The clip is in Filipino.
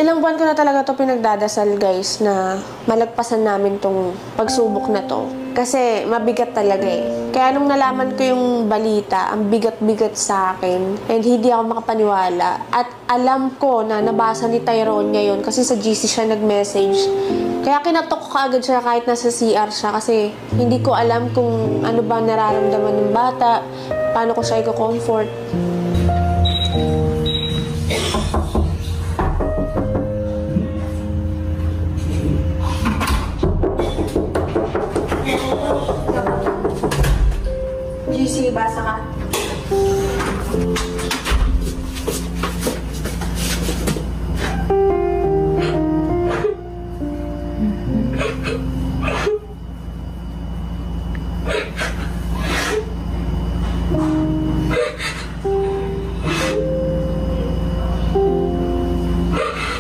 Ilang buwan ko na talaga to pinagdadasal, guys, na malagpasan namin tong pagsubok na to. Kasi mabigat talaga eh. Kaya nung nalaman ko yung balita, ang bigat-bigat sa akin, and hindi ako makapaniwala. At alam ko na nabasa ni Tyrone ngayon kasi sa GC siya nag-message. Kaya kinatok ko agad siya kahit nasa CR siya kasi hindi ko alam kung ano ba nararamdaman ng bata, paano ko siya i-comfort.